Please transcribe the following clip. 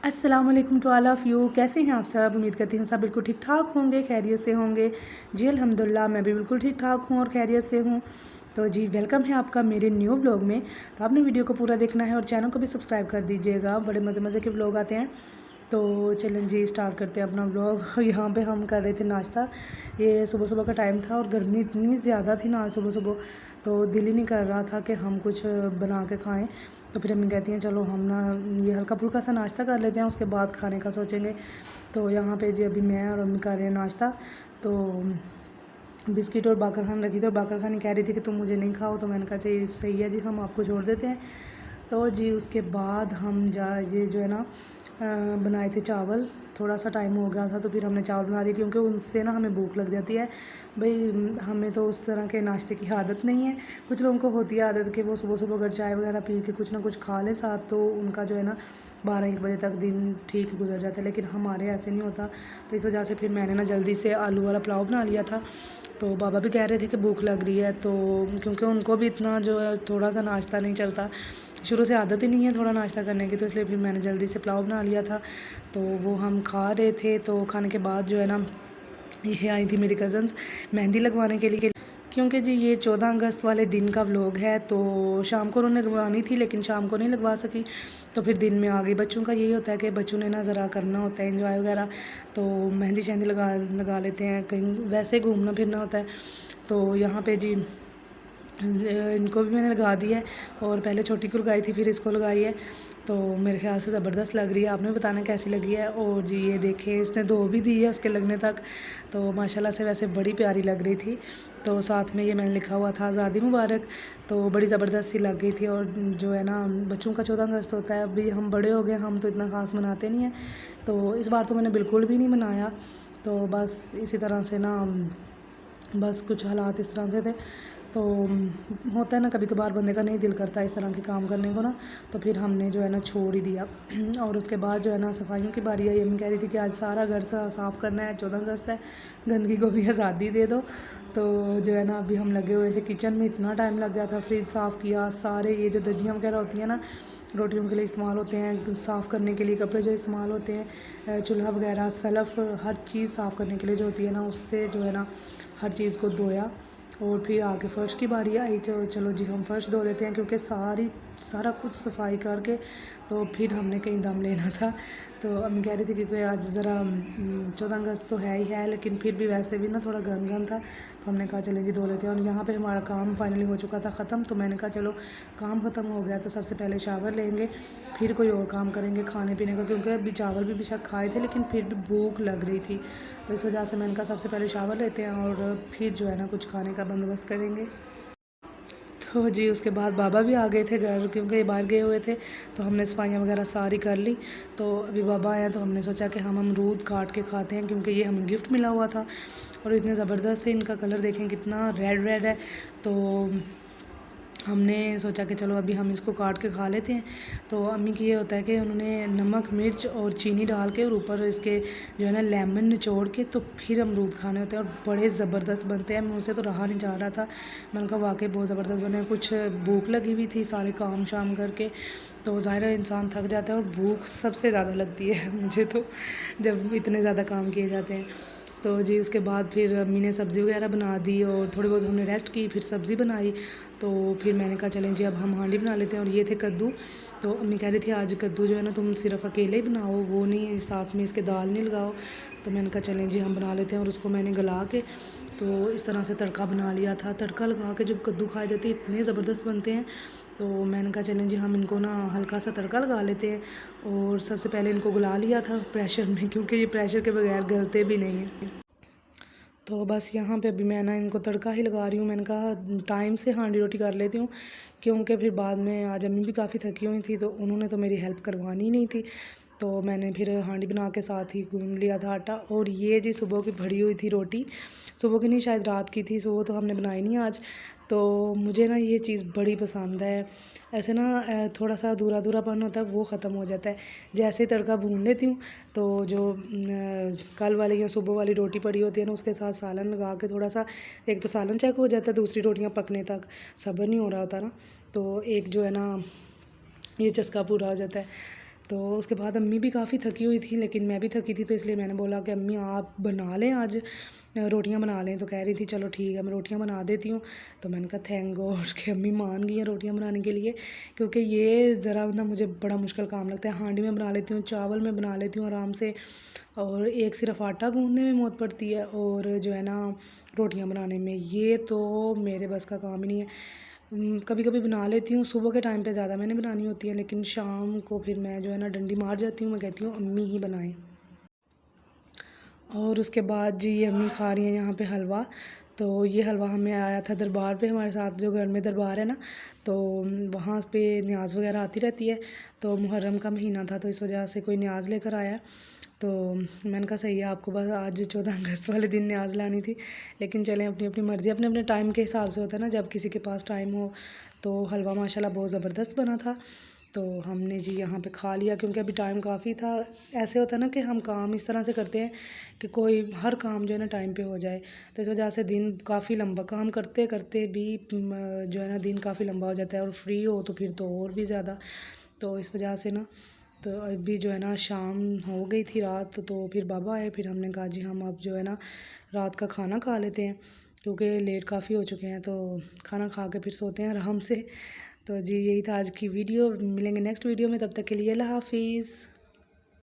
अस्सलाम वालेकुम to all of you. कैसे हैं आप सब? उम्मीद करती हूँ सब बिल्कुल ठीक ठाक होंगे, खैरियत से होंगे। जी अल्हम्दुलिल्लाह, मैं भी बिल्कुल ठीक ठाक हूँ और खैरियत से हूँ। तो जी वेलकम है आपका मेरे न्यू व्लॉग में। तो आपने वीडियो को पूरा देखना है और चैनल को भी सब्सक्राइब कर दीजिएगा। बड़े मज़े मज़े के व्लॉग आते हैं। तो चलें जी स्टार्ट करते हैं अपना व्लॉग। और यहाँ पे हम कर रहे थे नाश्ता। ये सुबह सुबह का टाइम था और गर्मी इतनी ज़्यादा थी ना सुबह सुबह, तो दिल ही नहीं कर रहा था कि हम कुछ बना के खाएं। तो फिर अम्मी कहती हैं चलो हम ना ये हल्का फुल्का सा नाश्ता कर लेते हैं, उसके बाद खाने का सोचेंगे। तो यहाँ पे जी अभी मैं और अम्मी कर रहे हैं नाश्ता। तो बिस्किट और बाकर खान रखी थी और बाकर खानी कह रही थी कि तुम मुझे नहीं खाओ, तो मैंने कहा जी सही है जी, हम आपको छोड़ देते हैं। तो जी उसके बाद हम ये जो है ना बनाए थे चावल। थोड़ा सा टाइम हो गया था तो फिर हमने चावल बना दिए, क्योंकि उनसे ना हमें भूख लग जाती है भाई। हमें तो उस तरह के नाश्ते की आदत नहीं है। कुछ लोगों को होती है आदत कि वो सुबह सुबह अगर चाय वगैरह पी के कुछ ना कुछ खा लें साथ, तो उनका जो है ना 12-1 बजे तक दिन ठीक गुजर जाता है, लेकिन हमारे ऐसे नहीं होता। तो इस वजह से फिर मैंने ना जल्दी से आलू वाला पुलाव बना लिया था। तो बाबा भी कह रहे थे कि भूख लग रही है, तो क्योंकि उनको भी इतना जो है थोड़ा सा नाश्ता नहीं चलता, शुरू से आदत ही नहीं है थोड़ा नाश्ता करने की, तो इसलिए फिर मैंने जल्दी से पुलाव बना लिया था। तो वो हम खा रहे थे। तो खाने के बाद जो है ना ये आई थी मेरी कज़न्स मेहंदी लगवाने के लिए, क्योंकि जी ये 14 अगस्त वाले दिन का व्लॉग है। तो शाम को उन्होंने लगवानी थी लेकिन शाम को नहीं लगवा सकी, तो फिर दिन में आ गई। बच्चों का यही होता है कि बच्चों ने ना ज़रा करना होता है एंजॉय वगैरह, तो मेहंदी शहंदी लगा लेते हैं, कहीं वैसे घूमना फिरना होता है। तो यहाँ पे जी इनको भी मैंने लगा दी है, और पहले छोटी को लगाई थी फिर इसको लगाई है। तो मेरे ख़्याल से ज़बरदस्त लग रही है, आपने बताना कैसी लगी है। और जी ये देखें इसने 2 भी दी है उसके लगने तक, तो माशाल्लाह से वैसे बड़ी प्यारी लग रही थी। तो साथ में ये मैंने लिखा हुआ था आज़ादी मुबारक, तो बड़ी ज़बरदस्त सी लग गई थी। और जो है ना बच्चों का 14 अगस्त होता है, अभी हम बड़े हो गए, हम तो इतना ख़ास मनाते नहीं हैं। तो इस बार तो मैंने बिल्कुल भी नहीं मनाया। तो बस इसी तरह से ना बस कुछ हालात इस तरह से थे। तो होता है ना कभी कभार बंदे का नहीं दिल करता इस तरह के काम करने को ना, तो फिर हमने जो है ना छोड़ ही दिया। और उसके बाद जो है ना सफाइयों की बारी आई। हम कह रही थी कि आज सारा घर साफ़ करना है, 14 अगस्त है, गंदगी को भी आज़ादी दे दो। तो जो है ना अभी हम लगे हुए थे किचन में, इतना टाइम लग गया था। फ्रिज साफ़ किया, सारे ये जो दजियाँ वगैरह होती हैं ना रोटियों के लिए इस्तेमाल होते हैं, साफ़ करने के लिए कपड़े जो इस्तेमाल होते हैं, चूल्हा वगैरह सलफ़ हर चीज़ साफ़ करने के लिए जो होती है ना, उससे जो है ना हर चीज़ को धोया। और फिर आगे फ़र्श की बारी आई। चलो जी हम फ़र्श धो लेते हैं, क्योंकि सारा कुछ सफाई करके तो फिर हमने कहीं दम लेना था। तो अम्मी कह रही थी क्योंकि आज ज़रा 14 अगस्त तो है ही है, लेकिन फिर भी वैसे भी ना थोड़ा गन था, तो हमने कहा चलें जी धो लेते हैं। और यहाँ पे हमारा काम फाइनली हो चुका था ख़त्म। तो मैंने कहा चलो काम ख़त्म हो गया तो सबसे पहले शावर लेंगे, फिर कोई और काम करेंगे खाने पीने का, क्योंकि अभी चावल भी बेशक खाए थे लेकिन फिर भी भूख लग रही थी। तो इस वजह से मैंने कहा सबसे पहले शावर लेते हैं और फिर जो है ना कुछ खाने का बंदोबस्त करेंगे। तो जी उसके बाद बाबा भी आ गए थे घर, क्योंकि ये बाहर गए हुए थे। तो हमने सफाइयाँ वगैरह सारी कर ली। तो अभी बाबा आए हैं तो हमने सोचा कि हम अमरूद काट के खाते हैं, क्योंकि ये हमें गिफ्ट मिला हुआ था और इतने ज़बरदस्त है। इनका कलर देखें कितना रेड रेड है। तो हमने सोचा कि चलो अभी हम इसको काट के खा लेते हैं। तो अम्मी की ये होता है कि उन्होंने नमक मिर्च और चीनी डाल के और ऊपर इसके जो है ना लेमन निचोड़ के तो फिर अमरूद खाने होते हैं, और बड़े ज़बरदस्त बनते हैं। मुझसे तो रहा नहीं जा रहा था, मैंने कहा वाकई बहुत ज़बरदस्त बने। कुछ भूख लगी हुई थी सारे काम शाम करके, तो ज़ाहिर है इंसान थक जाता है, और भूख सबसे ज़्यादा लगती है मुझे तो जब इतने ज़्यादा काम किए जाते हैं। तो जी उसके बाद फिर अम्मी ने सब्ज़ी वगैरह बना दी और थोड़ी बहुत हमने रेस्ट की, फिर सब्ज़ी बनाई। तो फिर मैंने कहा चलें जी अब हम हांडी बना लेते हैं। और ये थे कद्दू। तो अम्मी कह रही थी आज कद्दू जो है ना तुम सिर्फ अकेले ही बनाओ, वो नहीं साथ में इसके दाल नहीं लगाओ। तो मैंने कहा चलें जी हम बना लेते हैं। और उसको मैंने गला के तो इस तरह से तड़का बना लिया था। तड़का लगा के जब कद्दू खाए जाते हैं इतने ज़बरदस्त बनते हैं। तो मैंने कहा चलें जी हम इनको ना हल्का सा तड़का लगा लेते हैं। और सबसे पहले इनको गला लिया था प्रेशर में, क्योंकि ये प्रेशर के बगैर गलते भी नहीं हैं। तो बस यहाँ पे अभी मैं ना इनको तड़का ही लगा रही हूँ। मैंने कहा टाइम से हांडी रोटी कर लेती हूँ, क्योंकि फिर बाद में आज अम्मी भी काफ़ी थकी हुई थी, तो उन्होंने तो मेरी हेल्प करवानी ही नहीं थी। तो मैंने फिर हांडी बना के साथ ही गूंद लिया था आटा। और ये जी सुबह की भरी हुई थी रोटी, सुबह की नहीं शायद रात की थी, सुबह तो हमने बनाई नहीं आज। तो मुझे ना ये चीज़ बड़ी पसंद है। ऐसे ना थोड़ा सा अधूरा अधूरापन होता है वो ख़त्म हो जाता है। जैसे ही तड़का भून लेती हूँ तो जो कल वाली या सुबह वाली रोटी पड़ी होती है ना उसके साथ सालन लगा के थोड़ा सा, एक तो सालन चेक हो जाता है, दूसरी रोटियाँ पकने तक सब्र नहीं हो रहा होता ना, तो एक जो है ना ये चस्का पूरा हो जाता है। तो उसके बाद अम्मी भी काफ़ी थकी हुई थी, लेकिन मैं भी थकी थी, तो इसलिए मैंने बोला कि अम्मी आप बना लें आज, रोटियां बना लें। तो कह रही थी चलो ठीक है मैं रोटियां बना देती हूँ। तो मैंने कहा थैंक गॉड कि अम्मी मान गई हैं रोटियां बनाने के लिए, क्योंकि ये ज़रा ना मुझे बड़ा मुश्किल काम लगता है। हांडी में बना लेती हूँ, चावल में बना लेती हूँ आराम से, और एक सिर्फ आटा गूँधने में मौत पड़ती है, और जो है ना रोटियां बनाने में, ये तो मेरे बस का काम ही नहीं है। कभी कभी बना लेती हूँ, सुबह के टाइम पे ज़्यादा मैंने बनानी होती है, लेकिन शाम को फिर मैं जो है ना डंडी मार जाती हूँ, मैं कहती हूँ अम्मी ही बनाएं। और उसके बाद जी ये अम्मी खा रही हैं यहाँ पे हलवा। तो ये हलवा हमें आया था दरबार पे, हमारे साथ जो घर में दरबार है ना, तो वहाँ पे न्याज़ वगैरह आती रहती है। तो मुहर्रम का महीना था, तो इस वजह से कोई न्याज़ लेकर आया। तो मैंने कहा सही है, आपको बस आज 14 अगस्त वाले दिन न्याज़ लानी थी, लेकिन चलें अपनी अपनी मर्ज़ी, अपने अपने टाइम के हिसाब से होता है ना, जब किसी के पास टाइम हो। तो हलवा माशाल्लाह बहुत ज़बरदस्त बना था। तो हमने जी यहाँ पे खा लिया, क्योंकि अभी टाइम काफ़ी था। ऐसे होता है ना कि हम काम इस तरह से करते हैं कि कोई हर काम जो है ना टाइम पे हो जाए, तो इस वजह से दिन काफ़ी लंबा, काम करते करते भी जो है ना दिन काफ़ी लंबा हो जाता है, और फ्री हो तो फिर तो और भी ज़्यादा। तो इस वजह से ना, तो अभी जो है ना शाम हो गई थी, रात, तो फिर बाबा आए, फिर हमने कहा जी हम अब जो है ना रात का खाना खा लेते हैं, क्योंकि लेट काफ़ी हो चुके हैं। तो खाना खा के फिर सोते हैं आराम से। तो जी यही था आज की वीडियो, मिलेंगे नेक्स्ट वीडियो में, तब तक के लिए अल्लाह हाफिज़।